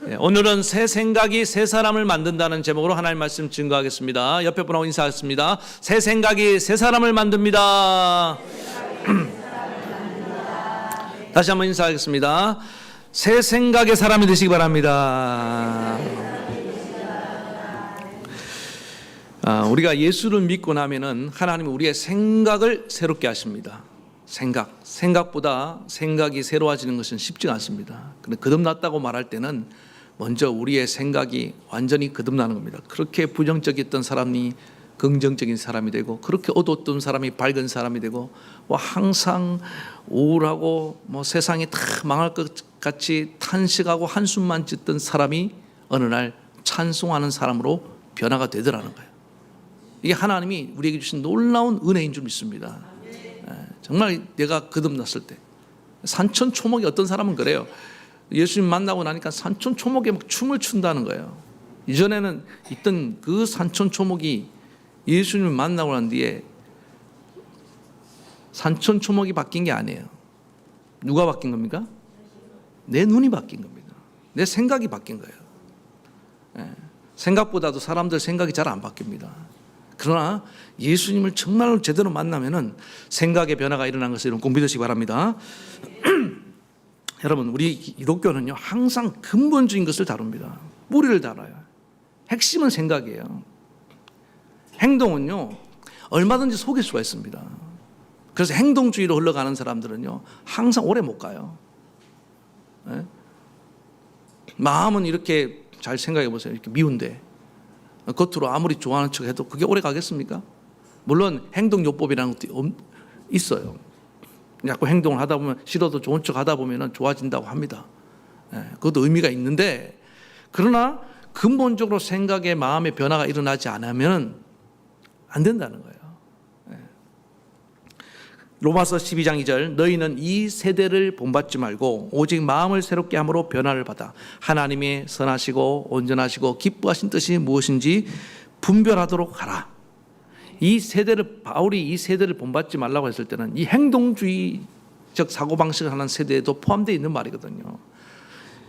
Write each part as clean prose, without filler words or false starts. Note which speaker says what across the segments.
Speaker 1: 오늘은 새 생각이 새 사람을 만든다는 제목으로 하나님 말씀 증거하겠습니다. 옆에 분하고 인사하겠습니다. 새 생각이 새 사람을 만듭니다. 다시 한번 인사하겠습니다. 새 생각의 사람이 되시기 바랍니다. 우리가 예수를 믿고 나면은 하나님은 우리의 생각을 새롭게 하십니다. 생각보다 생각이 새로워지는 것은 쉽지가 않습니다. 근데 거듭났다고 말할 때는 먼저 우리의 생각이 완전히 거듭나는 겁니다. 그렇게 부정적이었던 사람이 긍정적인 사람이 되고, 그렇게 어두웠던 사람이 밝은 사람이 되고, 항상 우울하고 세상이 다 망할 것 같이 탄식하고 한숨만 짓던 사람이 어느 날 찬송하는 사람으로 변화가 되더라는 거예요. 이게 하나님이 우리에게 주신 놀라운 은혜인 줄 믿습니다. 정말 내가 거듭났을 때 산천초목이, 어떤 사람은 그래요. 예수님 만나고 나니까 산천초목에 막 춤을 춘다는 거예요. 이전에는 있던 그 산천초목이 예수님을 만나고 난 뒤에 산천초목이 바뀐 게 아니에요. 누가 바뀐 겁니까? 내 눈이 바뀐 겁니다. 내 생각이 바뀐 거예요. 생각보다도 사람들 생각이 잘 안 바뀝니다. 그러나 예수님을 정말로 제대로 만나면은 생각의 변화가 일어난 것을 여러분 꼭 믿으시기 바랍니다. 여러분, 우리 기독교는요 항상 근본적인 것을 다룹니다. 뿌리를 달아요. 핵심은 생각이에요. 행동은요 얼마든지 속일 수가 있습니다. 그래서 행동주의로 흘러가는 사람들은요 항상 오래 못 가요. 마음은 이렇게 잘 생각해 보세요. 이렇게 미운데 겉으로 아무리 좋아하는 척 해도 그게 오래 가겠습니까? 물론 행동요법이라는 것도 있어요. 자꾸 행동을 하다 보면, 싫어도 좋은 척 하다 보면 좋아진다고 합니다. 그것도 의미가 있는데, 그러나 근본적으로 생각에 마음의 변화가 일어나지 않으면 안 된다는 거예요. 로마서 12장 2절, 너희는 이 세대를 본받지 말고 오직 마음을 새롭게 함으로 변화를 받아 하나님의 선하시고 온전하시고 기뻐하신 뜻이 무엇인지 분별하도록 하라. 바울이 이 세대를 본받지 말라고 했을 때는 이 행동주의적 사고방식을 하는 세대에도 포함되어 있는 말이거든요.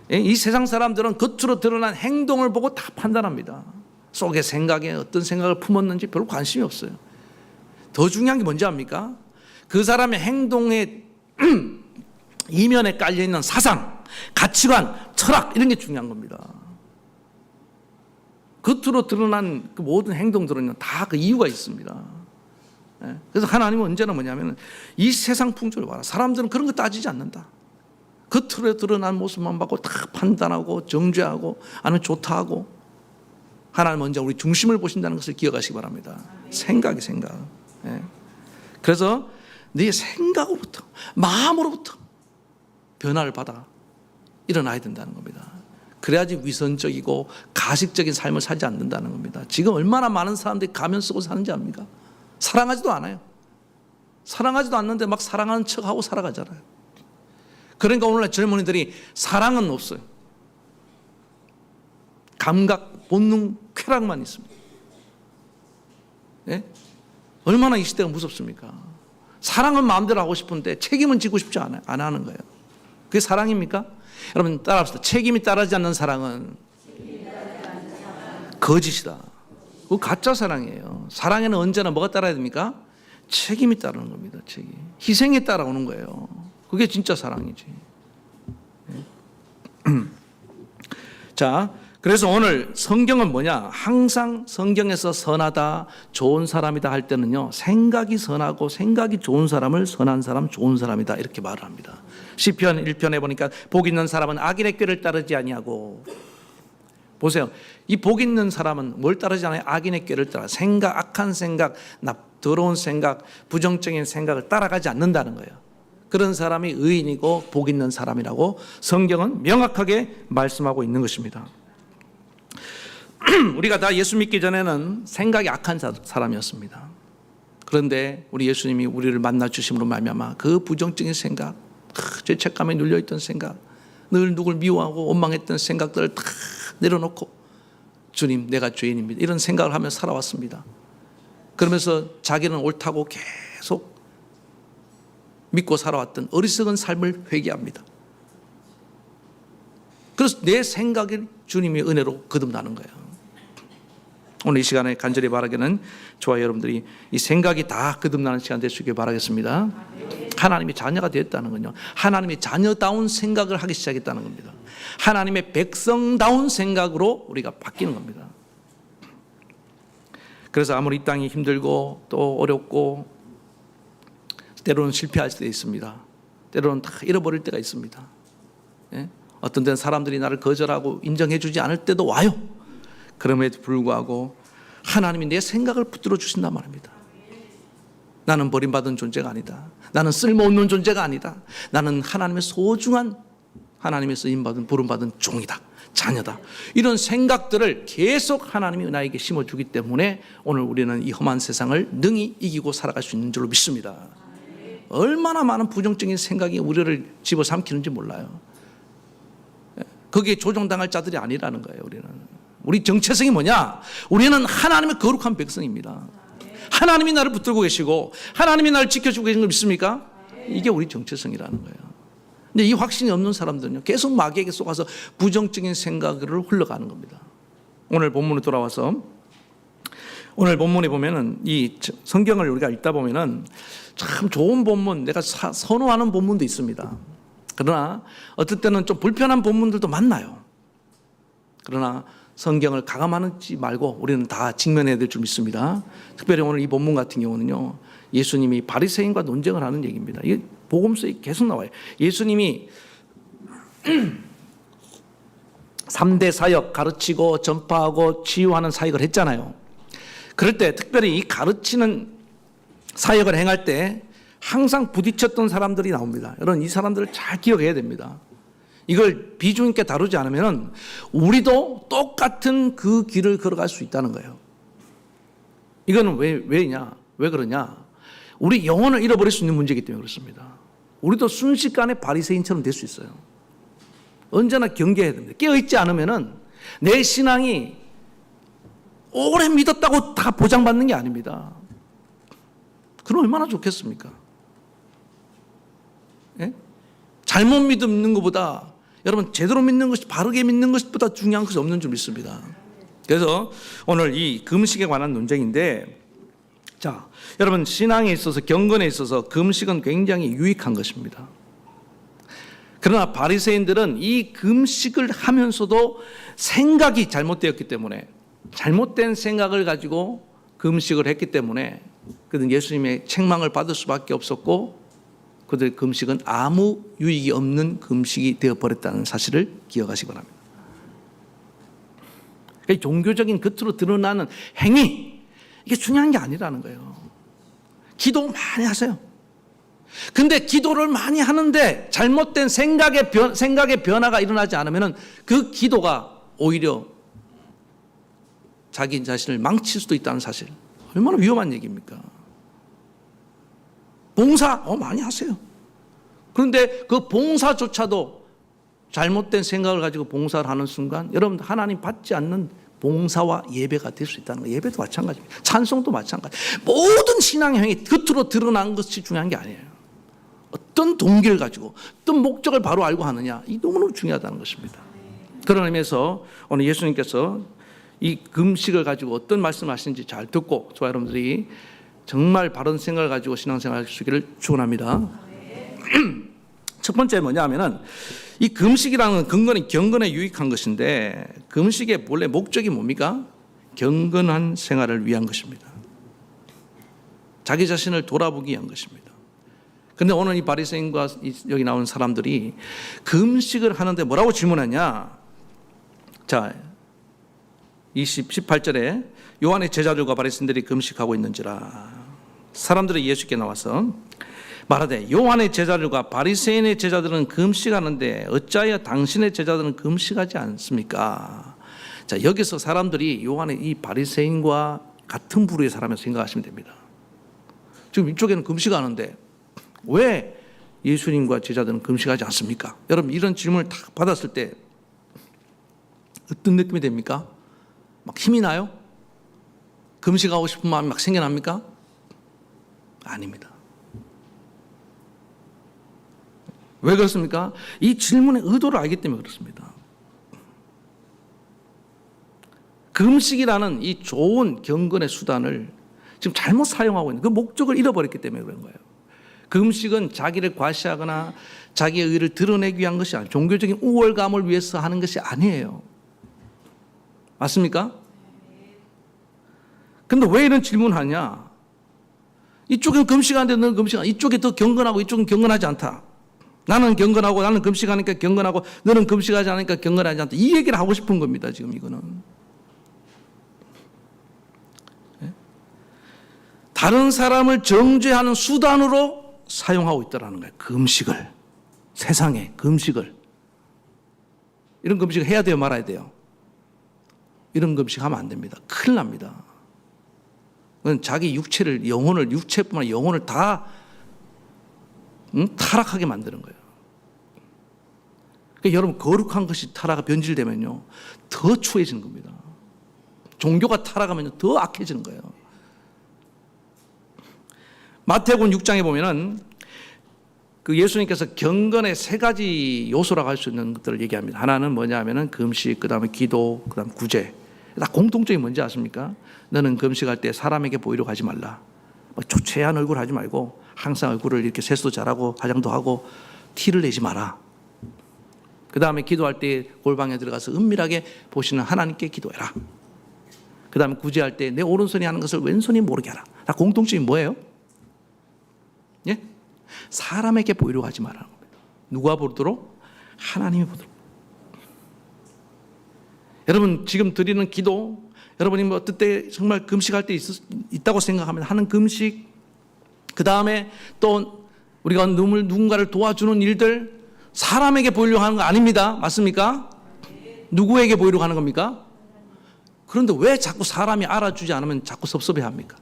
Speaker 1: 이 세상 사람들은 겉으로 드러난 행동을 보고 다 판단합니다. 속에 생각에 어떤 생각을 품었는지 별로 관심이 없어요. 더 중요한 게 뭔지 압니까? 그 사람의 행동의 이면에 깔려있는 사상, 가치관, 철학, 이런 게 중요한 겁니다. 겉으로 드러난 그 모든 행동들은요 다 그 이유가 있습니다. 그래서 하나님은 언제나 뭐냐면 이 세상 풍조를 봐라. 사람들은 그런 거 따지지 않는다. 겉으로 드러난 모습만 받고 다 판단하고 정죄하고 아니면 좋다 하고, 하나님은 먼저 우리 중심을 보신다는 것을 기억하시기 바랍니다. 생각. 그래서 네 생각으로부터, 마음으로부터 변화를 받아 일어나야 된다는 겁니다. 그래야지 위선적이고 가식적인 삶을 살지 않는다는 겁니다. 지금 얼마나 많은 사람들이 가면 쓰고 사는지 압니까? 사랑하지도 않아요. 사랑하지도 않는데 막 사랑하는 척하고 살아가잖아요. 그러니까 오늘날 젊은이들이 사랑은 없어요. 감각, 본능, 쾌락만 있습니다. 얼마나 이 시대가 무섭습니까? 사랑은 마음대로 하고 싶은데 책임은 지고 싶지 않아요. 안 하는 거예요. 그게 사랑입니까? 여러분 따라합시다. 책임이 따르지 않는 사랑은 거짓이다. 그거 가짜 사랑이에요. 사랑에는 언제나 뭐가 따라야 됩니까? 책임이 따르는 겁니다. 책임. 희생이 따라오는 거예요. 그게 진짜 사랑이지. 자, 그래서 오늘 성경은 뭐냐? 항상 성경에서 선하다, 좋은 사람이다 할 때는요 생각이 선하고 생각이 좋은 사람을 선한 사람, 좋은 사람이다 이렇게 말을 합니다. 시편 1편에 보니까 복 있는 사람은 악인의 꾀를 따르지 아니하고, 보세요. 이 복 있는 사람은 뭘 따르지 않아요? 악인의 꾀를 따라. 악한 생각, 더러운 생각, 부정적인 생각을 따라가지 않는다는 거예요. 그런 사람이 의인이고 복 있는 사람이라고 성경은 명확하게 말씀하고 있는 것입니다. 우리가 다 예수 믿기 전에는 생각이 악한 사람이었습니다. 그런데 우리 예수님이 우리를 만나 주심으로 말미암아 그 부정적인 생각, 죄책감에 눌려있던 생각, 늘 누굴 미워하고 원망했던 생각들을 다 내려놓고 주님 내가 죄인입니다 이런 생각을 하며 살아왔습니다. 그러면서 자기는 옳다고 계속 믿고 살아왔던 어리석은 삶을 회개합니다. 그래서 내 생각이 주님의 은혜로 거듭나는 거예요. 오늘 이 시간에 간절히 바라기는 저와 여러분들이 이 생각이 다 거듭나는 시간 될 수 있길 바라겠습니다. 하나님의 자녀가 되었다는 건요, 하나님의 자녀다운 생각을 하기 시작했다는 겁니다. 하나님의 백성다운 생각으로 우리가 바뀌는 겁니다. 그래서 아무리 이 땅이 힘들고 또 어렵고 때로는 실패할 때도 있습니다. 때로는 다 잃어버릴 때가 있습니다. 예? 어떤 때는 사람들이 나를 거절하고 인정해 주지 않을 때도 와요. 그럼에도 불구하고 하나님이 내 생각을 붙들어 주신단 말입니다. 나는 버림받은 존재가 아니다. 나는 쓸모없는 존재가 아니다. 나는 하나님의 소중한, 하나님의 쓰임받은 부름받은 종이다, 자녀다. 이런 생각들을 계속 하나님이 나에게 심어주기 때문에 오늘 우리는 이 험한 세상을 능히 이기고 살아갈 수 있는 줄로 믿습니다. 얼마나 많은 부정적인 생각이 우리를 집어삼키는지 몰라요. 거기에 조종당할 자들이 아니라는 거예요. 우리 정체성이 뭐냐? 우리는 하나님의 거룩한 백성입니다. 하나님이 나를 붙들고 계시고 하나님이 나를 지켜주고 계신 걸 믿습니까? 이게 우리 정체성이라는 거예요. 근데 이 확신이 없는 사람들은요, 계속 마귀에게 속아서 부정적인 생각으로 흘러가는 겁니다. 오늘 본문으로 돌아와서 오늘 본문에 보면은 이 성경을 우리가 읽다 보면은 참 좋은 본문, 내가 선호하는 본문도 있습니다. 그러나 어떨 때는 좀 불편한 본문들도 많나요. 그러나 성경을 가감하지 말고 우리는 다 직면해야 될 줄 믿습니다. 특별히 오늘 이 본문 같은 경우는요, 예수님이 바리새인과 논쟁을 하는 얘기입니다. 이게 복음서에 계속 나와요. 예수님이 3대 사역, 가르치고 전파하고 치유하는 사역을 했잖아요. 그럴 때 특별히 이 가르치는 사역을 행할 때 항상 부딪혔던 사람들이 나옵니다. 여러분, 이 사람들을 잘 기억해야 됩니다. 이걸 비중 있게 다루지 않으면 우리도 똑같은 그 길을 걸어갈 수 있다는 거예요. 이거는 왜냐? 왜 그러냐? 우리 영혼을 잃어버릴 수 있는 문제이기 때문에 그렇습니다. 우리도 순식간에 바리새인처럼 될 수 있어요. 언제나 경계해야 됩니다. 깨어있지 않으면 내 신앙이 오래 믿었다고 다 보장받는 게 아닙니다. 그럼 얼마나 좋겠습니까? 예? 잘못 믿는 것보다, 여러분, 제대로 믿는 것이, 바르게 믿는 것보다 중요한 것이 없는 줄 믿습니다. 그래서 오늘 이 금식에 관한 논쟁인데, 자, 여러분, 신앙에 있어서, 경건에 있어서 금식은 굉장히 유익한 것입니다. 그러나 바리새인들은 이 금식을 하면서도 생각이 잘못되었기 때문에, 잘못된 생각을 가지고 금식을 했기 때문에 그들은 예수님의 책망을 받을 수밖에 없었고, 그들의 금식은 아무 유익이 없는 금식이 되어버렸다는 사실을 기억하시기 바랍니다. 그러니까 종교적인 겉으로 드러나는 행위, 이게 중요한 게 아니라는 거예요. 기도 많이 하세요. 근데 기도를 많이 하는데 잘못된 생각의 변화가 일어나지 않으면 그 기도가 오히려 자기 자신을 망칠 수도 있다는 사실, 얼마나 위험한 얘기입니까? 봉사 많이 하세요. 그런데 그 봉사조차도 잘못된 생각을 가지고 봉사를 하는 순간 여러분, 하나님 받지 않는 봉사와 예배가 될 수 있다는 거예요. 예배도 마찬가지입니다. 찬송도 마찬가지. 모든 신앙의 행위 겉으로 드러난 것이 중요한 게 아니에요. 어떤 동기를 가지고 어떤 목적을 바로 알고 하느냐, 이 너무너무 중요하다는 것입니다. 그런 의미에서 오늘 예수님께서 이 금식을 가지고 어떤 말씀을 하시는지 잘 듣고 저와 여러분들이 정말 바른 생각을 가지고 신앙생활 할 수 있기를 축원합니다. 첫 번째 뭐냐면은 이 금식이라는 근거는 경건에 유익한 것인데, 금식의 본래 목적이 뭡니까? 경건한 생활을 위한 것입니다. 자기 자신을 돌아보기 위한 것입니다. 그런데 오늘 이 바리새인과 여기 나온 사람들이 금식을 하는데 뭐라고 질문하냐? 자, 18절에 요한의 제자들과 바리새인들이 금식하고 있는지라. 사람들이 예수께 나와서 말하되 요한의 제자들과 바리새인의 제자들은 금식하는데 어찌하여 당신의 제자들은 금식하지 않습니까? 자, 여기서 사람들이 요한의 이 바리새인과 같은 부류의 사람을 생각하시면 됩니다. 지금 이쪽에는 금식하는데 왜 예수님과 제자들은 금식하지 않습니까? 여러분, 이런 질문을 딱 받았을 때 어떤 느낌이 됩니까? 막 힘이 나요? 금식하고 싶은 마음이 막 생겨납니까? 아닙니다. 왜 그렇습니까? 이 질문의 의도를 알기 때문에 그렇습니다. 금식이라는 이 좋은 경건의 수단을 지금 잘못 사용하고 있는 그 목적을 잃어버렸기 때문에 그런 거예요. 금식은 자기를 과시하거나 자기의 의를 드러내기 위한 것이 아니에요. 종교적인 우월감을 위해서 하는 것이 아니에요. 맞습니까? 근데 왜 이런 질문을 하냐? 이쪽은 금식하는데 너는 금식하는데 이쪽이 더 경건하고 이쪽은 경건하지 않다. 나는 경건하고 나는 금식하니까 경건하고 너는 금식하지 않으니까 경건하지 않다. 이 얘기를 하고 싶은 겁니다. 지금 이거는. 다른 사람을 정죄하는 수단으로 사용하고 있다는 거예요. 금식을. 세상에 금식을. 이런 금식을 해야 돼요? 말아야 돼요? 이런 금식하면 안 됩니다. 큰일 납니다. 그건 자기 육체를, 영혼을, 육체뿐만 아니라 영혼을 다 타락하게 만드는 거예요. 그러니까 여러분, 거룩한 것이 변질되면요, 더 추해지는 겁니다. 종교가 타락하면 더 악해지는 거예요. 마태복음 6장에 보면은 그 예수님께서 경건의 세 가지 요소라고 할 수 있는 것들을 얘기합니다. 하나는 뭐냐 하면은 금식, 그 다음에 기도, 그 다음에 구제. 다 공통점이 뭔지 아십니까? 너는 금식할 때 사람에게 보이려고 하지 말라. 초췌한 얼굴 하지 말고 항상 얼굴을 이렇게 세수도 잘하고 화장도 하고 티를 내지 마라. 그 다음에 기도할 때 골방에 들어가서 은밀하게 보시는 하나님께 기도해라. 그 다음에 구제할 때 내 오른손이 하는 것을 왼손이 모르게 하라. 다 공통점이 뭐예요? 예? 사람에게 보이려고 하지 말라는 겁니다. 누가 보도록? 하나님이 보도록. 여러분 지금 드리는 기도, 여러분이 뭐 어떨 때 정말 금식할 때 있다고 생각하면 하는 금식, 그 다음에 또 우리가 누군가를 도와주는 일들, 사람에게 보이려고 하는 거 아닙니다. 맞습니까? 누구에게 보이려고 하는 겁니까? 그런데 왜 자꾸 사람이 알아주지 않으면 자꾸 섭섭해합니까?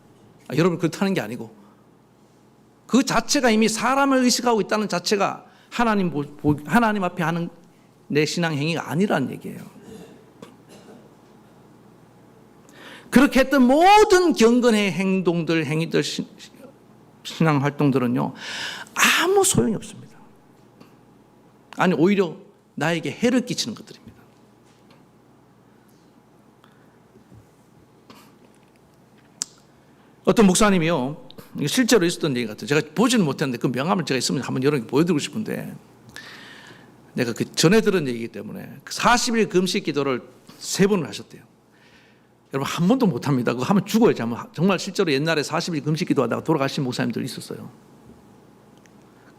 Speaker 1: 여러분 그렇다는 게 아니고 그 자체가 이미 사람을 의식하고 있다는 자체가 하나님 앞에 하는 내 신앙 행위가 아니라는 얘기예요. 그렇게 했던 모든 경건의 행동들, 행위들, 신앙 활동들은요, 아무 소용이 없습니다. 아니, 오히려 나에게 해를 끼치는 것들입니다. 어떤 목사님이요, 실제로 있었던 얘기 같아요. 제가 보지는 못했는데 그 명함을 제가 있으면 한번 여러분께 보여드리고 싶은데, 내가 그 전에 들은 얘기이기 때문에 40일 금식 기도를 3번을 하셨대요. 여러분 한 번도 못합니다. 그거 하면 죽어요. 정말 실제로 옛날에 40일 금식 기도하다가 돌아가신 목사님들 있었어요.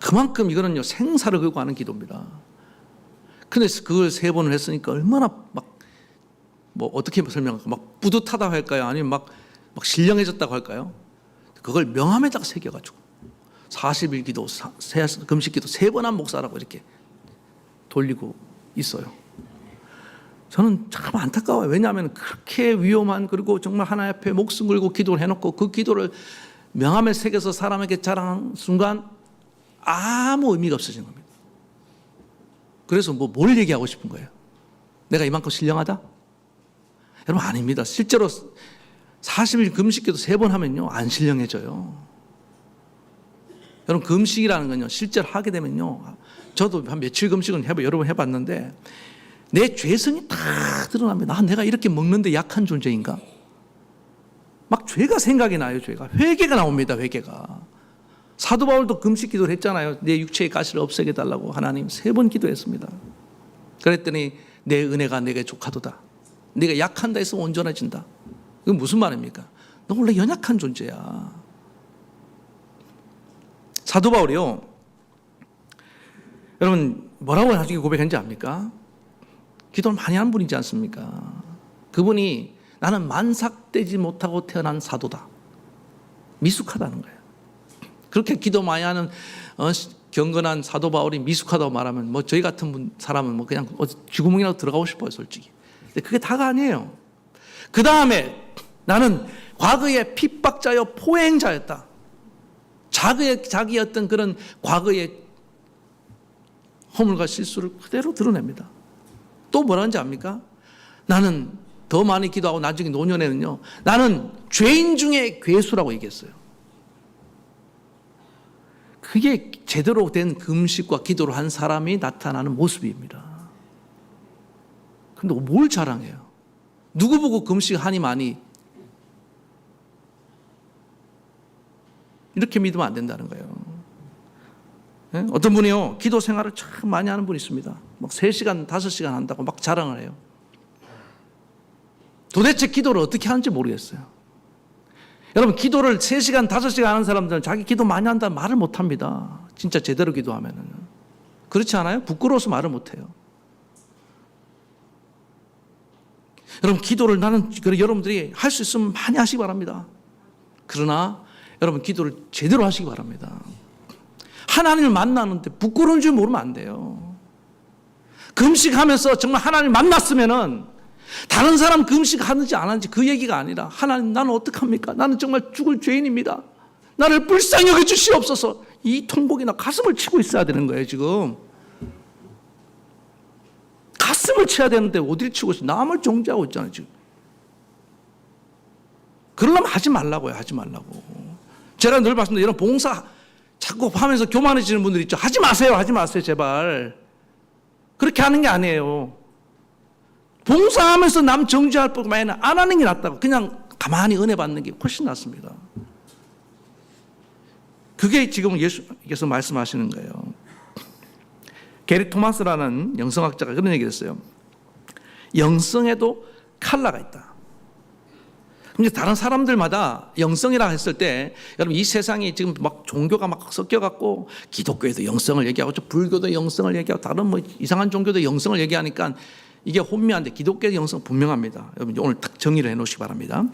Speaker 1: 그만큼 이거는요 생사를 걸고 하는 기도입니다. 근데 그걸 3번을 했으니까 얼마나 뭐 어떻게 설명할까? 막 뿌듯하다고 할까요? 아니면 막 신령해졌다고 할까요? 그걸 명함에다가 새겨가지고 40일 기도, 금식 기도 3번 한 목사라고 이렇게 돌리고 있어요. 저는 참 안타까워요. 왜냐하면 그렇게 위험한, 그리고 정말 하나님 앞에 목숨 걸고 기도를 해놓고 그 기도를 명함에 새겨서 사람에게 자랑한 순간 아무 의미가 없어진 겁니다. 그래서 뭘 얘기하고 싶은 거예요? 내가 이만큼 신령하다? 여러분 아닙니다. 실제로 40일 금식기도 3번 하면요 안 신령해져요. 여러분 금식이라는 건요 실제로 하게 되면요, 저도 한 며칠 금식은 여러 번 해봤는데 내 죄성이 다 드러납니다. 내가 이렇게 먹는데 약한 존재인가? 막 죄가 생각이 나요. 죄가. 회개가 나옵니다. 회개가. 사도 바울도 금식 기도를 했잖아요. 내 육체의 가시를 없애게 달라고 하나님 3번 기도했습니다. 그랬더니 내 은혜가 내게 족하도다. 네가 약한다 해서 온전해진다. 이건 무슨 말입니까? 너 원래 연약한 존재야. 사도 바울이요, 여러분 뭐라고 나중에 고백했는지 압니까? 기도를 많이 하는 분이지 않습니까? 그분이 나는 만삭되지 못하고 태어난 사도다. 미숙하다는 거예요. 그렇게 기도 많이 하는 경건한 사도 바울이 미숙하다고 말하면 저희 같은 사람은 그냥 쥐구멍이라도 들어가고 싶어요, 솔직히. 근데 그게 다가 아니에요. 그 다음에 나는 과거에 핍박자여 포행자였다. 자기의 어떤 그런 과거의 허물과 실수를 그대로 드러냅니다. 또 뭐라는지 압니까? 나는 더 많이 기도하고 나중에 노년에는요, 나는 죄인 중에 괴수라고 얘기했어요. 그게 제대로 된 금식과 기도를 한 사람이 나타나는 모습입니다. 근데 뭘 자랑해요? 누구 보고 금식하니 많이? 이렇게 믿으면 안 된다는 거예요. 네? 어떤 분이요, 기도 생활을 참 많이 하는 분이 있습니다. 막 3시간, 5시간 한다고 막 자랑을 해요. 도대체 기도를 어떻게 하는지 모르겠어요. 여러분, 기도를 3시간, 5시간 하는 사람들은 자기 기도 많이 한다는 말을 못 합니다. 진짜 제대로 기도하면은. 그렇지 않아요? 부끄러워서 말을 못 해요. 여러분, 기도를 여러분들이 할 수 있으면 많이 하시기 바랍니다. 그러나 여러분, 기도를 제대로 하시기 바랍니다. 하나님을 만나는데 부끄러운 줄 모르면 안 돼요. 금식하면서 정말 하나님을 만났으면은 다른 사람 금식하는지 안 하는지 그 얘기가 아니라, 하나님, 나는 어떡합니까? 나는 정말 죽을 죄인입니다. 나를 불쌍히 여겨 주시옵소서. 이 통곡이나 가슴을 치고 있어야 되는 거예요. 지금 가슴을 쳐야 되는데 어디를 치고 있어요? 남을 정죄하고 있잖아요. 지금 그러려면 하지 말라고요. 하지 말라고. 제가 늘 말씀드린 이런 봉사 자꾸 하면서 교만해지는 분들 있죠. 하지 마세요. 하지 마세요. 제발. 그렇게 하는 게 아니에요. 봉사하면서 남 정죄할 뿐만 안 하는 게 낫다고. 그냥 가만히 은혜 받는 게 훨씬 낫습니다. 그게 지금 예수께서 말씀하시는 거예요. 게리 토마스라는 영성학자가 그런 얘기를 했어요. 영성에도 컬러가 있다. 근데 다른 사람들마다 영성이라 했을 때, 여러분, 이 세상이 지금 막 종교가 막 섞여갖고 기독교에도 영성을 얘기하고 불교도 영성을 얘기하고 다른 뭐 이상한 종교도 영성을 얘기하니까 이게 혼미한데, 기독교의 영성은 분명합니다. 여러분, 오늘 딱 정리를 해놓으시기 바랍니다.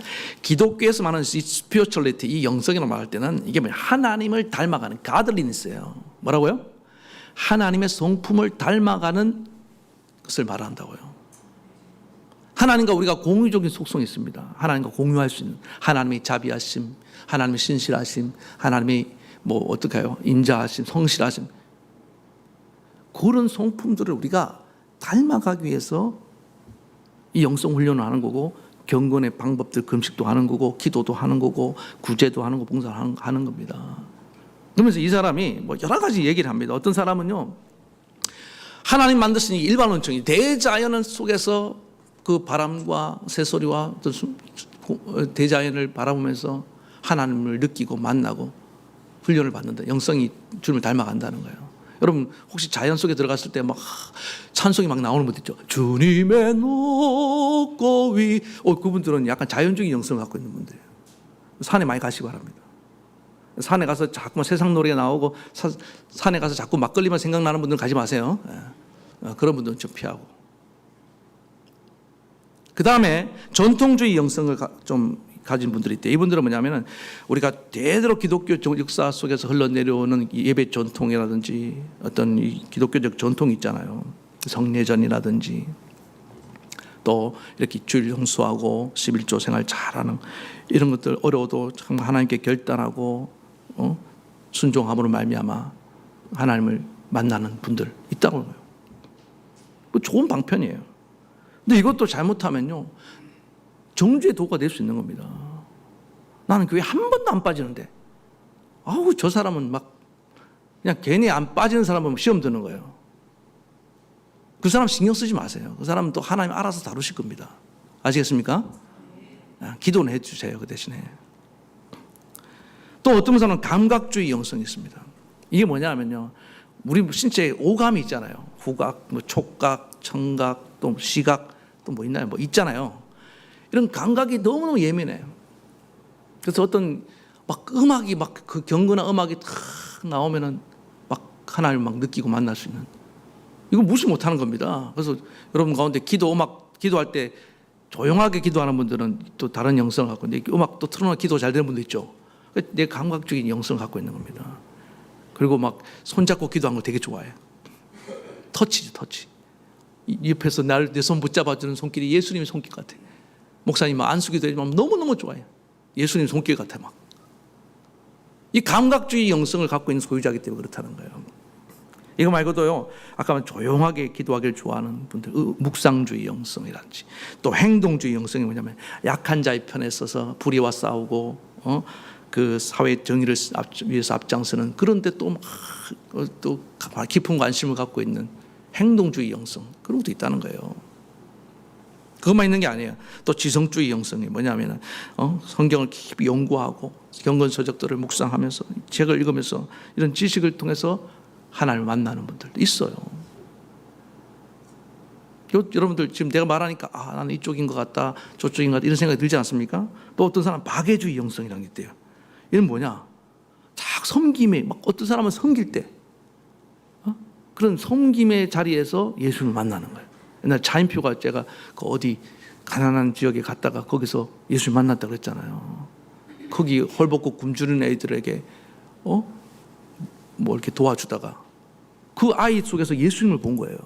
Speaker 1: 기독교에서 말하는 이 스피리추얼리티, 이 영성이라고 말할 때는 이게 뭐냐, 하나님을 닮아가는 가들리니스예요. 뭐라고요? 하나님의 성품을 닮아가는 것을 말한다고요. 하나님과 우리가 공유적인 속성이 있습니다. 하나님과 공유할 수 있는, 하나님의 자비하심, 하나님의 신실하심, 하나님의 뭐 어떡해요? 인자하심, 성실하심, 그런 성품들을 우리가 닮아가기 위해서 이 영성 훈련을 하는 거고, 경건의 방법들, 금식도 하는 거고, 기도도 하는 거고, 구제도 하는 거, 봉사를 하는 겁니다. 그러면서 이 사람이 뭐 여러 가지 얘기를 합니다. 어떤 사람은요, 하나님 만드신 일반론적인 대자연 속에서 그 바람과 새소리와 대자연을 바라보면서 하나님을 느끼고 만나고 훈련을 받는다. 영성이 주님을 닮아간다는 거예요. 여러분, 혹시 자연 속에 들어갔을 때 막 찬송이 막 나오는 분들 있죠. 주님의 높고 위. 그분들은 약간 자연적인 영성을 갖고 있는 분들이에요. 산에 많이 가시기 바랍니다. 산에 가서 자꾸만 세상 노래가 나오고, 산에 가서 자꾸 막걸리만 생각나는 분들은 가지 마세요. 그런 분들은 좀 피하고. 그 다음에 전통주의 영성을 좀 가진 분들이 있대요. 이분들은 뭐냐면은, 우리가 대대로 기독교 역사 속에서 흘러내려오는 예배 전통이라든지 어떤 이 기독교적 전통이 있잖아요. 성례전이라든지 또 이렇게 주일 홍수하고 11조 생활 잘하는 이런 것들, 어려워도 참 하나님께 결단하고 순종함으로 말미암아 하나님을 만나는 분들 있다고 해요. 좋은 방편이에요. 근데 이것도 잘못하면요, 정죄의 도구가 될 수 있는 겁니다. 나는 교회 한 번도 안 빠지는데, 아우, 저 사람은 막 그냥 괜히 안 빠지는 사람은 시험 드는 거예요. 그 사람 신경 쓰지 마세요. 그 사람은 또 하나님 알아서 다루실 겁니다. 아시겠습니까? 기도는 해주세요. 그 대신에. 또 어떤 사람은 감각주의 영성이 있습니다. 이게 뭐냐면요, 우리 신체에 오감이 있잖아요. 후각, 뭐 촉각, 청각, 또 시각, 또 뭐 있나요? 뭐 있잖아요. 이런 감각이 너무너무 예민해요. 그래서 어떤 막 음악이 막 그 경건한 음악이 탁 나오면은 막 하나님을 막 느끼고 만날 수 있는, 이거 무시 못하는 겁니다. 그래서 여러분 가운데 기도할 때 조용하게 기도하는 분들은 또 다른 영성을 갖고 있는데, 음악 또 틀어놓으면 기도 잘 되는 분도 있죠. 내 감각적인 영성을 갖고 있는 겁니다. 그리고 막 손잡고 기도하는 거 되게 좋아해요. 터치죠, 터치. 옆에서 내 손 붙잡아주는 손길이 예수님의 손길 같아. 목사님 안수기도 해주면 너무너무 좋아해요. 예수님 손길 같아 막. 이 감각주의 영성을 갖고 있는 소유자이기 때문에 그렇다는 거예요. 이거 말고도요, 아까 조용하게 기도하기를 좋아하는 분들, 묵상주의 영성이란지, 또 행동주의 영성이 뭐냐면 약한 자의 편에 서서 불의와 싸우고 그 사회 정의를 위해서 앞장서는, 그런데 또 깊은 관심을 갖고 있는 행동주의 영성, 그런 것도 있다는 거예요. 그것만 있는 게 아니에요. 또 지성주의 영성이 뭐냐면은 성경을 깊이 연구하고 경건서적들을 묵상하면서 책을 읽으면서 이런 지식을 통해서 하나님을 만나는 분들도 있어요. 여러분들 지금 내가 말하니까 나는 이쪽인 것 같다, 저쪽인 것 같다 이런 생각이 들지 않습니까? 또 어떤 사람은 박애주의 영성이라는 게 있대요. 이건 뭐냐? 딱 섬김에 막 어떤 사람은 섬길 때 그런 섬김의 자리에서 예수를 만나는 거예요. 옛날 차인표가 제가 그 어디 가난한 지역에 갔다가 거기서 예수를 만났다 그랬잖아요. 거기 헐벗고 굶주린 애들에게 뭐 이렇게 도와주다가 그 아이 속에서 예수님을 본 거예요.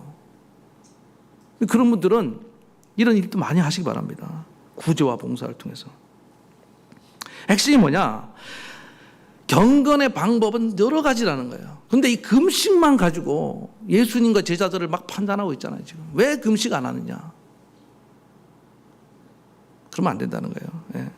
Speaker 1: 그런 분들은 이런 일도 많이 하시기 바랍니다. 구제와 봉사를 통해서. 핵심이 뭐냐? 경건의 방법은 여러 가지라는 거예요. 그런데 이 금식만 가지고 예수님과 제자들을 막 판단하고 있잖아요. 지금 왜 금식 안 하느냐? 그러면 안 된다는 거예요. 예.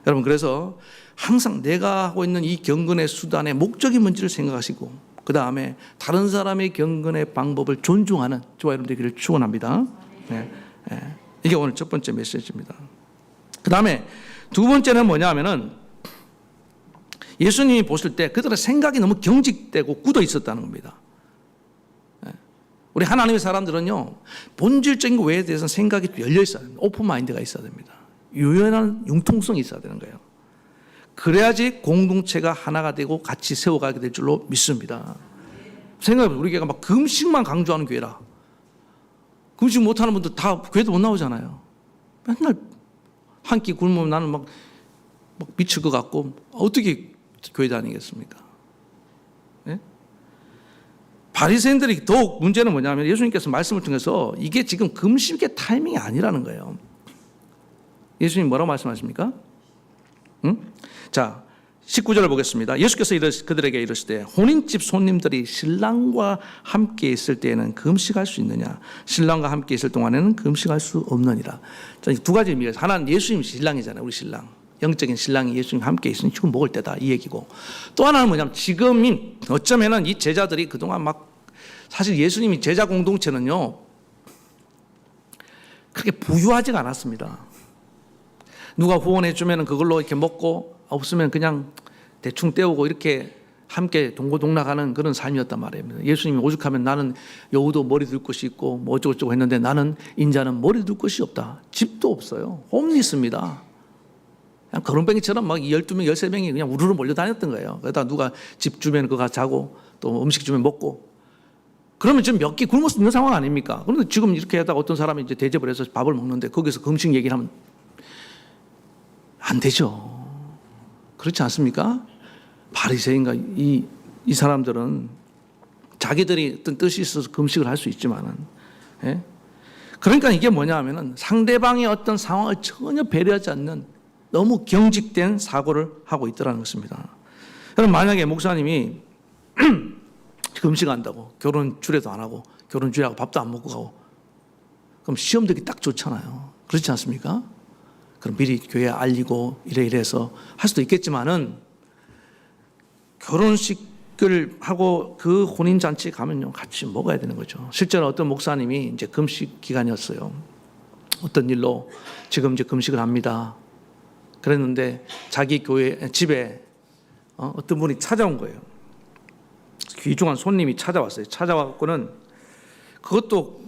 Speaker 1: 여러분, 그래서 항상 내가 하고 있는 이 경건의 수단의 목적이 뭔지를 생각하시고 그 다음에 다른 사람의 경건의 방법을 존중하는 저와 여러분 되기를 축원합니다. 예. 예. 이게 오늘 첫 번째 메시지입니다. 그 다음에 두 번째는 뭐냐 하면은 예수님이 보실 때 그들의 생각이 너무 경직되고 굳어 있었다는 겁니다. 우리 하나님의 사람들은요, 본질적인 것 외에 대해서는 생각이 열려 있어야 됩니다. 오픈 마인드가 있어야 됩니다. 유연한 융통성이 있어야 되는 거예요. 그래야지 공동체가 하나가 되고 같이 세워가게 될 줄로 믿습니다. 생각해보세요. 우리 교회가 막 금식만 강조하는 교회라. 금식 못하는 분들 다 교회도 못 나오잖아요. 맨날 한 끼 굶으면 나는 막 미칠 것 같고 어떻게 교회 다니겠습니까? 네? 바리새인들이 더욱 문제는 뭐냐면 예수님께서 말씀을 통해서 이게 지금 금식의 타이밍이 아니라는 거예요. 예수님 뭐라고 말씀하십니까? 자, 19절을 보겠습니다. 예수께서 그들에게 이르시되 혼인집 손님들이 신랑과 함께 있을 때에는 금식할 수 있느냐? 신랑과 함께 있을 동안에는 금식할 수 없느니라. 자, 두 가지 의미가 있어요. 하나는 예수님 신랑이잖아요. 우리 신랑. 영적인 신랑이 예수님 함께 있으니 지금 먹을 때다 이 얘기고, 또 하나는 뭐냐면 지금인 어쩌면은 이 제자들이 그동안 막 사실 예수님이 제자 공동체는요 그렇게 부유하지가 않았습니다. 누가 후원해 주면은 그걸로 이렇게 먹고 없으면 그냥 대충 때우고 이렇게 함께 동고동락하는 그런 삶이었단 말입니다. 예수님이 오죽하면 나는 여우도 머리 둘 곳이 있고 뭐 어쩌고저쩌고 했는데 나는 인자는 머리 둘 곳이 없다. 집도 없어요. 홈리스입니다. 그냥 거름뱅이처럼 막 12명, 13명이 그냥 우르르 몰려다녔던 거예요. 그러다 누가 집 주면 그거 자고 또 음식 주면 먹고. 그러면 지금 몇 끼 굶을 수 있는 상황 아닙니까? 그런데 지금 이렇게 하다가 어떤 사람이 이제 대접을 해서 밥을 먹는데 거기서 금식 얘기를 하면 안 되죠. 그렇지 않습니까? 바리새인과 이 사람들은 자기들이 어떤 뜻이 있어서 금식을 할 수 있지만은, 예? 그러니까 이게 뭐냐 하면은 상대방의 어떤 상황을 전혀 배려하지 않는 너무 경직된 사고를 하고 있더라는 것입니다. 여러분, 만약에 목사님이 금식한다고 결혼 주례도 안 하고 결혼 주례하고 밥도 안 먹고 가고 그럼 시험 들기 딱 좋잖아요. 그렇지 않습니까? 그럼 미리 교회에 알리고 이래서 할 수도 있겠지만은 결혼식을 하고 그 혼인잔치 가면요 같이 먹어야 되는 거죠. 실제로 어떤 목사님이 이제 금식 기간이었어요. 어떤 일로 지금 이제 금식을 합니다. 그랬는데 자기 교회 집에 어떤 분이 찾아온 거예요. 귀중한 손님이 찾아왔어요. 찾아와서는 그것도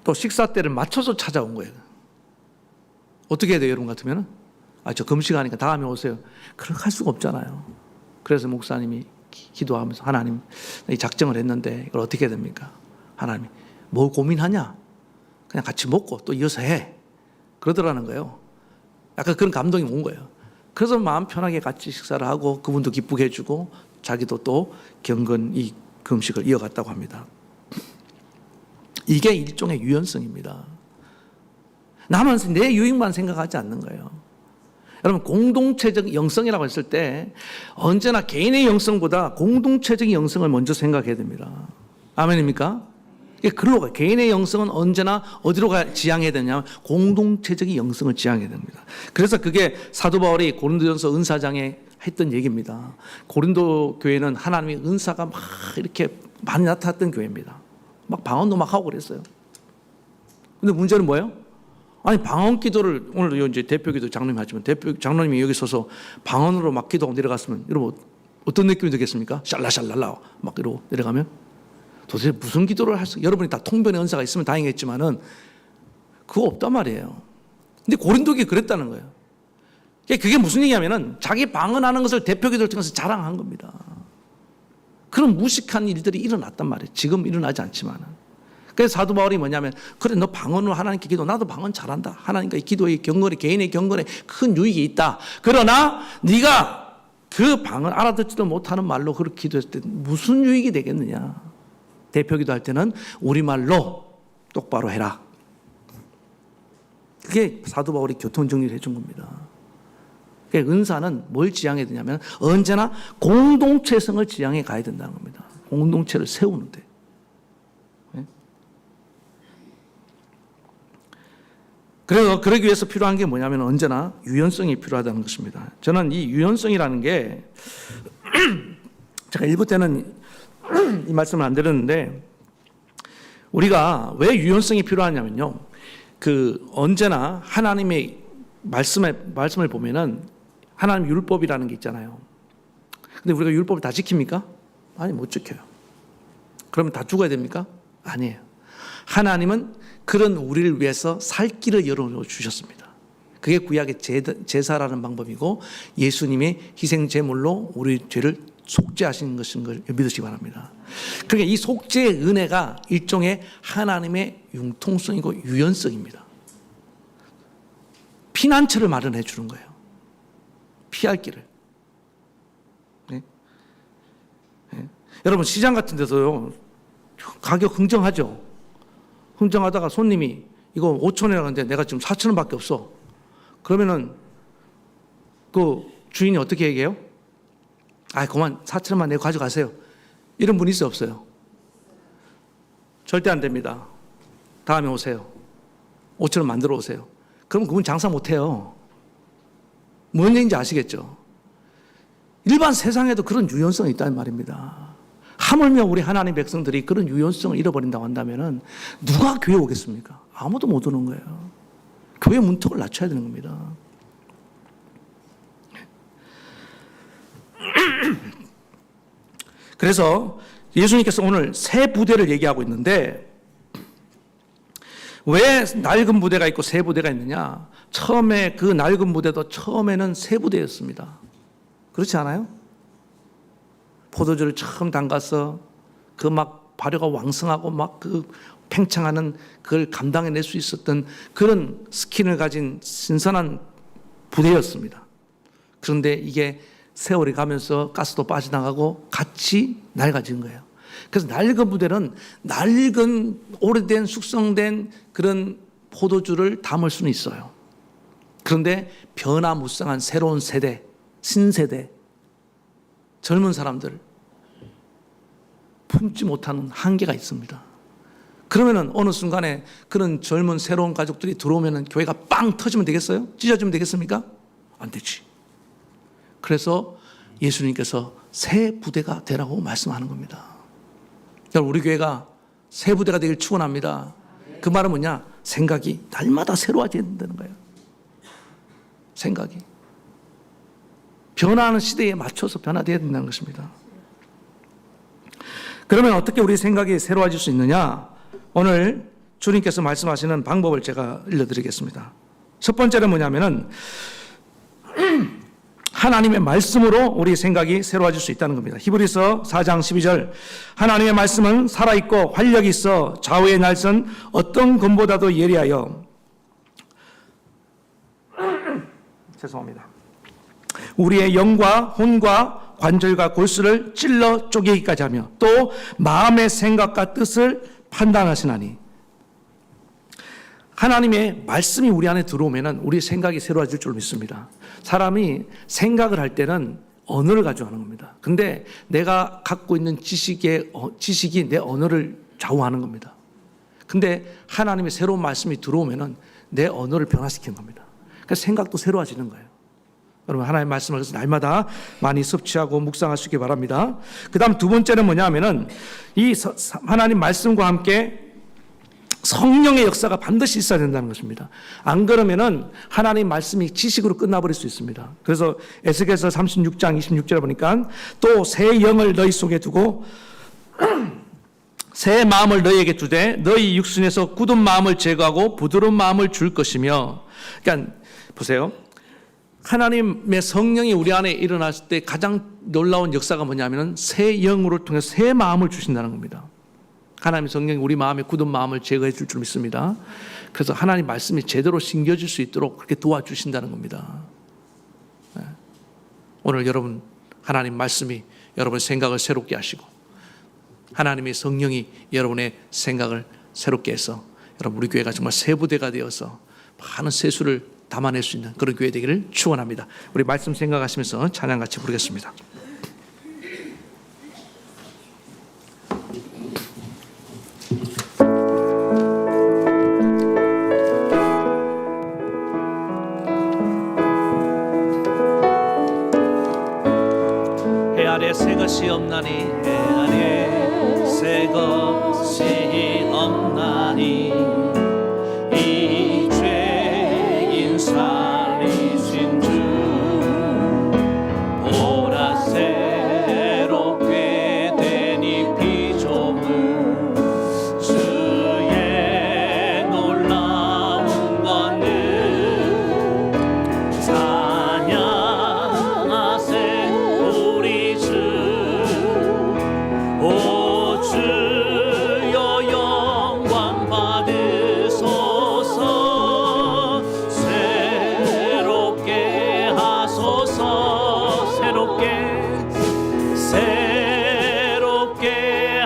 Speaker 1: 또 식사 때를 맞춰서 찾아온 거예요. 어떻게 해야 돼요, 여러분 같으면? 저 금식하니까 다음에 오세요. 그렇게 할 수가 없잖아요. 그래서 목사님이 기도하면서 하나님, 이 작정을 했는데 이걸 어떻게 해야 됩니까? 하나님이 뭘 고민하냐? 그냥 같이 먹고 또 이어서 해. 그러더라는 거예요. 약간 그런 감동이 온 거예요. 그래서 마음 편하게 같이 식사를 하고 그분도 기쁘게 해주고 자기도 또 경건 이 금식을 이어갔다고 합니다. 이게 일종의 유연성입니다. 나만 내 유익만 생각하지 않는 거예요. 여러분, 공동체적 영성이라고 했을 때 언제나 개인의 영성보다 공동체적인 영성을 먼저 생각해야 됩니다. 아멘입니까? 글로 가. 개인의 영성은 언제나 어디로 지향해야 되냐면 공동체적인 영성을 지향해야 됩니다. 그래서 그게 사도 바울이 고린도전서 은사장에 했던 얘기입니다. 고린도 교회는 하나님의 은사가 막 이렇게 많이 나타났던 교회입니다. 막 방언도 막 하고 그랬어요. 근데 문제는 뭐예요? 아니 방언 기도를 오늘 이제 대표 기도 장로님 하지만 장로님이 여기 서서 방언으로 막 기도하고 내려갔으면 여러분 어떤 느낌이 들겠습니까? 샬라샬랄라 막 이러고 내려가면 도대체 무슨 기도를 할 수? 여러분이 다 통변의 은사가 있으면 다행이겠지만은 그거 없단 말이에요. 근데 고린도교에 그랬다는 거예요. 그게 무슨 얘기냐면은 자기 방언하는 것을 대표 기도를 통해서 자랑한 겁니다. 그런 무식한 일들이 일어났단 말이에요. 지금 일어나지 않지만은. 그래서 사도 바울이 뭐냐면 그래 너 방언으로 하나님께 기도 나도 방언 잘한다. 하나님과 기도의 경건에 개인의 경건에 큰 유익이 있다. 그러나 네가 그 방언 알아듣지도 못하는 말로 그렇게 기도했을 때 무슨 유익이 되겠느냐. 대표 기도할 때는 우리말로 똑바로 해라. 그게 사도 바울이 교통정리를 해준 겁니다. 그러니까 은사는 뭘 지향해야 되냐면 언제나 공동체성을 지향해 가야 된다는 겁니다. 공동체를 세우는데. 그래서 그러기 위해서 필요한 게 뭐냐면 언제나 유연성이 필요하다는 것입니다. 저는 이 유연성이라는 게 제가 일부 때는 이 말씀을 안 드렸는데 우리가 왜 유연성이 필요하냐면요. 그 언제나 하나님의 말씀을 보면은 하나님 율법이라는 게 있잖아요. 근데 우리가 율법을 다 지킵니까? 아니 못 지켜요. 그러면 다 죽어야 됩니까? 아니에요. 하나님은 그런 우리를 위해서 살 길을 열어주셨습니다. 그게 구약의 제사라는 방법이고 예수님의 희생 제물로 우리 죄를 속죄하시는 것인 걸 믿으시기 바랍니다. 그러니까 이 속죄의 은혜가 일종의 하나님의 융통성이고 유연성입니다. 피난처를 마련해 주는 거예요. 피할 길을. 네? 네. 여러분 시장 같은 데서요 가격 흥정하죠. 흥정하다가 손님이 이거 5,000원이라는데 내가 지금 4,000원밖에 없어. 그러면은 그 주인이 어떻게 얘기해요? 아, 그만 4,000원만 내고 가져가세요. 이런 분이 있어요, 없어요? 절대 안 됩니다. 다음에 오세요. 5,000원 만들어 오세요. 그럼 그분 장사 못 해요. 뭔 얘기인지 아시겠죠? 일반 세상에도 그런 유연성이 있다는 말입니다. 하물며 우리 하나님 백성들이 그런 유연성을 잃어버린다고 한다면 누가 교회 오겠습니까? 아무도 못 오는 거예요. 교회 문턱을 낮춰야 되는 겁니다. 그래서 예수님께서 오늘 새 부대를 얘기하고 있는데 왜 낡은 부대가 있고 새 부대가 있느냐? 처음에 그 낡은 부대도 처음에는 새 부대였습니다. 그렇지 않아요? 포도주를 처음 담가서 그 막 발효가 왕성하고 막 그 팽창하는 그걸 감당해낼 수 있었던 그런 스킨을 가진 신선한 부대였습니다. 그런데 이게 세월이 가면서 가스도 빠져나가고 같이 낡아진 거예요. 그래서 낡은 부대는 낡은 오래된 숙성된 그런 포도주를 담을 수는 있어요. 그런데 변화무쌍한 새로운 세대, 신세대, 젊은 사람들 품지 못하는 한계가 있습니다. 그러면은 어느 순간에 그런 젊은 새로운 가족들이 들어오면은 교회가 빵 터지면 되겠어요? 찢어지면 되겠습니까? 안 되지. 그래서 예수님께서 새 부대가 되라고 말씀하는 겁니다. 우리 교회가 새 부대가 되길 축원합니다. 그 말은 뭐냐? 생각이 날마다 새로워져야 된다는 거예요. 생각이. 변화하는 시대에 맞춰서 변화되어야 된다는 것입니다. 그러면 어떻게 우리 생각이 새로워질 수 있느냐? 오늘 주님께서 말씀하시는 방법을 제가 알려드리겠습니다. 첫 번째는 뭐냐면은 하나님의 말씀으로 우리 생각이 새로워질 수 있다는 겁니다. 히브리서 4장 12절 하나님의 말씀은 살아있고 활력이 있어 좌우의 날선 어떤 검보다도 예리하여 죄송합니다. 우리의 영과 혼과 관절과 골수를 찔러 쪼개기까지 하며 또 마음의 생각과 뜻을 판단하시나니 하나님의 말씀이 우리 안에 들어오면 우리 생각이 새로워질 줄 믿습니다. 사람이 생각을 할 때는 언어를 가지고 하는 겁니다. 근데 내가 갖고 있는 지식이 내 언어를 좌우하는 겁니다. 근데 하나님의 새로운 말씀이 들어오면 내 언어를 변화시키는 겁니다. 그래서 생각도 새로워지는 거예요. 여러분 하나님의 말씀을 날마다 많이 섭취하고 묵상하시기 바랍니다. 그 다음 두 번째는 뭐냐 하면은 이 하나님 말씀과 함께
Speaker 2: 성령의 역사가 반드시 있어야 된다는 것입니다. 안 그러면은 하나님 말씀이 지식으로 끝나버릴 수 있습니다. 그래서 에스겔서 36장 26절에 보니까 또 새 영을 너희 속에 두고 새 마음을 너희에게 주되 너희 육신에서 굳은 마음을 제거하고 부드러운 마음을 줄 것이며, 그러니까 보세요. 하나님의 성령이 우리 안에 일어났을 때 가장 놀라운 역사가 뭐냐면 새 영으로 통해서 새 마음을 주신다는 겁니다. 하나님의 성령이 우리 마음에 굳은 마음을 제거해 줄 줄 믿습니다. 그래서 하나님 말씀이 제대로 심겨질 수 있도록 그렇게 도와주신다는 겁니다. 오늘 여러분 하나님 말씀이 여러분의 생각을 새롭게 하시고 하나님의 성령이 여러분의 생각을 새롭게 해서 여러분 우리 교회가 정말 새 부대가 되어서 많은 세수를 담아낼 수 있는 그런 교회 되기를 축원합니다. 우리 말씀 생각하시면서 찬양 같이 부르겠습니다.
Speaker 1: 해 아래 새 것이 없나니 해 아래 새 것이 없나니 이 죄인 살리신 주 보라 새롭게 되니 피조물 주의 놀라운 권능 찬양하세 우리 주 오 주여 영광 받으소서 새롭게 하소서 새롭게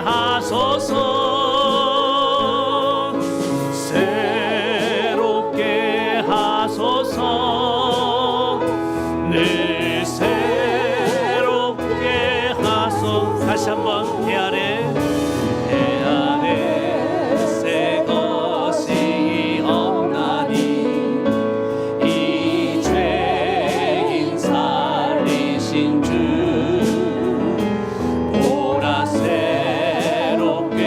Speaker 1: 하소서 새롭게 하소서 늘 새롭게 하소서 다시 한번 해 아래 새 것이 없나니 이 죄인 살리신 주 보라 새롭게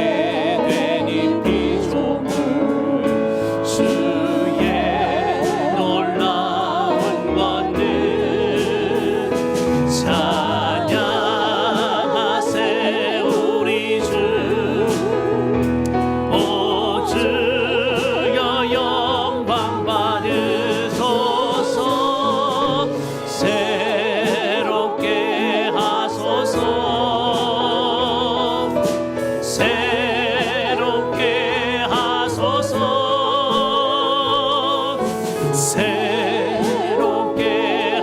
Speaker 1: 되니 피조물 주의 놀라운 권능 찬양하세 우리 주 오 주여 영광 받으소서 새롭게 하소서 새롭게 하소서 새롭게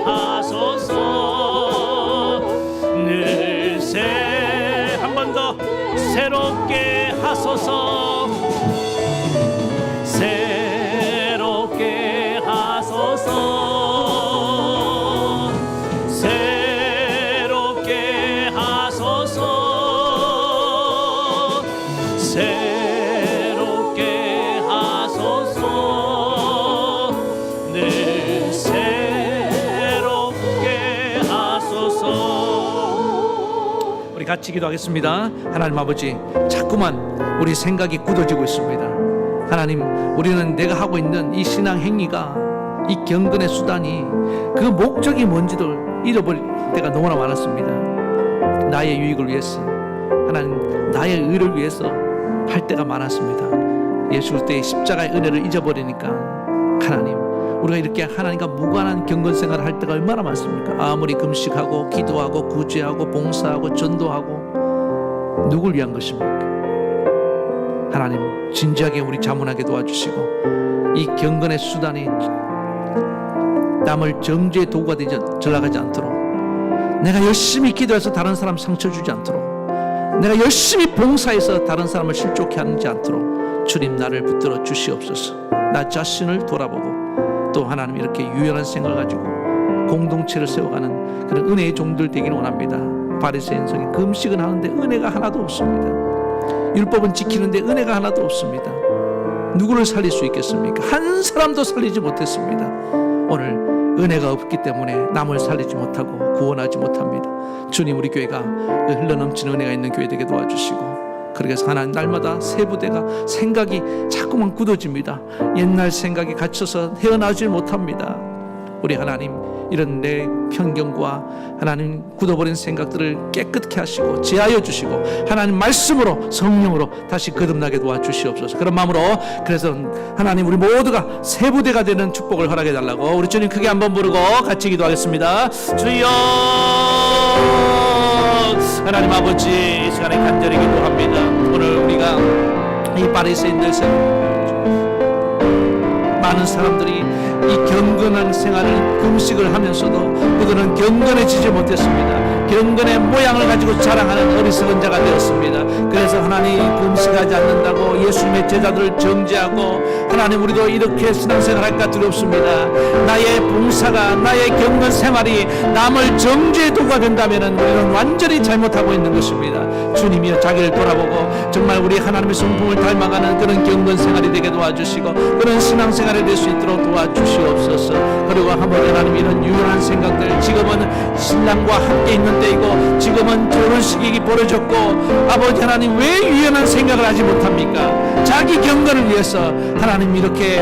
Speaker 1: 하소서 늘 한 번 더 새롭게 하소서 새롭게 하소서 새롭게 하소서 새롭게 하소서 늘 새롭게 하소서.
Speaker 2: 우리 같이 기도하겠습니다. 하나님 아버지, 자꾸만 우리 생각이 굳어지고 있습니다. 하나님, 우리는 내가 하고 있는 이 신앙 행위가, 이 경건의 수단이 그 목적이 뭔지도 잃어버릴 때가 너무나 많았습니다. 나의 유익을 위해서, 하나님 나의 의를 위해서 할 때가 많았습니다. 예수 그리스도의 십자가의 은혜를 잊어버리니까 하나님, 우리가 이렇게 하나님과 무관한 경건 생활을 할 때가 얼마나 많습니까? 아무리 금식하고 기도하고 구제하고 봉사하고 전도하고 누굴 위한 것입니까? 하나님, 진지하게 우리 자문하게 도와주시고 이 경건의 수단이 남을 정죄의 도구가 되지 전락하지 않도록, 내가 열심히 기도해서 다른 사람 상처 주지 않도록, 내가 열심히 봉사해서 다른 사람을 실족해 하지 않도록 주님 나를 붙들어 주시옵소서. 나 자신을 돌아보고 또 하나님 이렇게 유연한 생각을 가지고 공동체를 세워가는 그런 은혜의 종들 되기를 원합니다. 바리새인성이 금식은 하는데 은혜가 하나도 없습니다. 율법은 지키는데 은혜가 하나도 없습니다. 누구를 살릴 수 있겠습니까? 한 사람도 살리지 못했습니다. 오늘 은혜가 없기 때문에 남을 살리지 못하고 구원하지 못합니다. 주님, 우리 교회가 흘러넘치는 은혜가 있는 교회 되게 도와주시고 그래서 하나님 날마다 새 부대가 생각이 자꾸만 굳어집니다. 옛날 생각이 갇혀서 헤어나오질 못합니다. 우리 하나님 이런 내 편견과 하나님 굳어버린 생각들을 깨끗게 하시고 제하여 주시고 하나님 말씀으로 성령으로 다시 거듭나게 도와주시옵소서. 그런 마음으로 그래서 하나님 우리 모두가 새 부대가 되는 축복을 허락해 달라고 우리 주님 크게 한번 부르고 같이 기도하겠습니다. 주여 하나님 아버지 이 시간에 간절히 기도합니다. 오늘 우리가 이 파리새인들 많은 사람들이 이 경건한 생활을 금식을 하면서도 그들은 경건해지지 못했습니다. 경건의 모양을 가지고 자랑하는 어리석은 자가 되었습니다. 그래서 하나님 금식하지 않는다고 예수님의 제자들을 정죄하고 하나님 우리도 이렇게 신앙생활 할까 두렵습니다. 나의 봉사가 나의 경건 생활이 남을 정죄의 도구가 된다면 우리는 완전히 잘못하고 있는 것입니다. 주님이여 자기를 돌아보고 정말 우리 하나님의 성품을 닮아가는 그런 경건 생활이 되게 도와주시고 그런 신앙생활이 될 수 있도록 도와주시옵소서. 그리고 한번 하나님 이런 유연한 생각들 지금은 신랑과 함께 있는 때이고 지금은 결혼식이 벌어졌고 아버지 하나님 왜 유연한 생각을 하지 못합니까? 자기 경건을 위해서 하나님 이렇게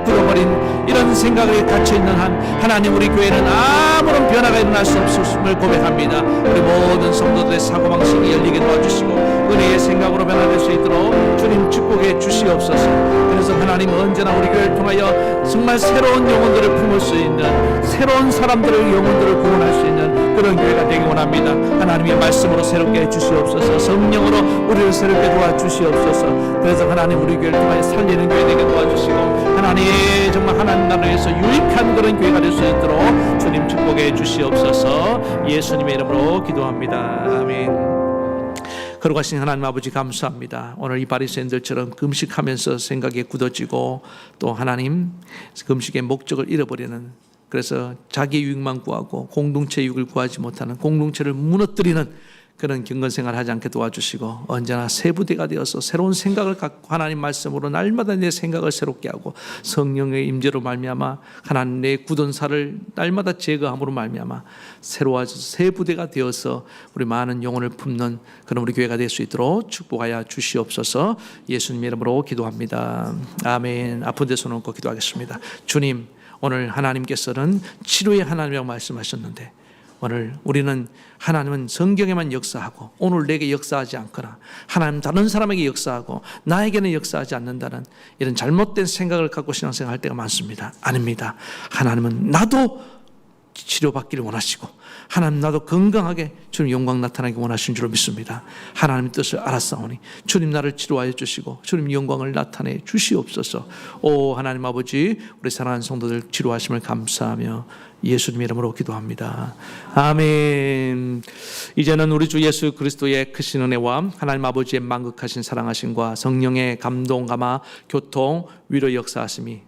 Speaker 2: 굳어버린 이런 생각에 갇혀있는 한 하나님 우리 교회는 아무런 변화가 일어날 수 없음을 고백합니다. 우리 모든 성도들의 사고방식이 열리게 도와주시고 은혜의 생각으로 변화될 수 있도록 주님 축복해 주시옵소서. 그래서 하나님 언제나 우리 교회를 통하여 정말 새로운 영혼들을 품을 수 있는 새로운 사람들의 영혼들을 구원할 수 있는 그런 교회가 되기 원합니다. 하나님의 말씀으로 새롭게 해주시옵소서. 성령으로 우리를 새롭게 도와주시옵소서. 그래서 하나님 우리 교회를 통하여 살리는 교회 되게 도와주시고 하나님 정말 하나님 나라에서 유익한 그런 교회가 될 수 있도록 주님 축복해 주시옵소서. 예수님의 이름으로 기도합니다. 아멘. 거룩하신 하나님 아버지 감사합니다. 오늘 이 바리새인들처럼 금식하면서 생각이 굳어지고 또 하나님 금식의 목적을 잃어버리는 그래서 자기 유익만 구하고 공동체 유익을 구하지 못하는 공동체를 무너뜨리는 그런 경건생활을 하지 않게 도와주시고 언제나 새 부대가 되어서 새로운 생각을 갖고 하나님 말씀으로 날마다 내 생각을 새롭게 하고 성령의 임재로 말미암아 하나님 내 굳은 살을 날마다 제거함으로 말미암아 새로워져서 새 부대가 되어서 우리 많은 영혼을 품는 그런 우리 교회가 될 수 있도록 축복하여 주시옵소서. 예수님의 이름으로 기도합니다. 아멘. 아픈 데 손 얹고 기도하겠습니다. 주님 오늘 하나님께서는 치료의 하나님이라고 말씀하셨는데 오늘 우리는 하나님은 성경에만 역사하고 오늘 내게 역사하지 않거나 하나님 다른 사람에게 역사하고 나에게는 역사하지 않는다는 이런 잘못된 생각을 갖고 신앙생활 할 때가 많습니다. 아닙니다. 하나님은 나도 치료받기를 원하시고 하나님 나도 건강하게 주님 영광 나타나기 원하신 줄로 믿습니다. 하나님의 뜻을 알았사오니 주님 나를 치료하여 주시고 주님 영광을 나타내 주시옵소서. 오 하나님 아버지 우리 사랑하는 성도들 치료하심을 감사하며 예수님의 이름으로 기도합니다. 아멘. 이제는 우리 주 예수 그리스도의 크신 은혜와 하나님 아버지의 만극하신 사랑하심과 성령의 감동 감화 교통 위로 역사하심이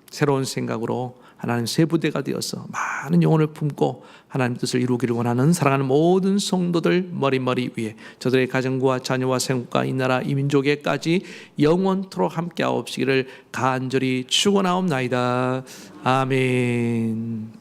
Speaker 2: 새로운 생각으로 하나님 새 부대가 되어서 많은 영혼을 품고 하나님 뜻을 이루기를 원하는 사랑하는 모든 성도들 머리 위에 저들의 가정과 자녀와 생업과 이 나라 이 민족에까지 영원토록 함께하옵시기를 간절히 축원하옵나이다. 아멘.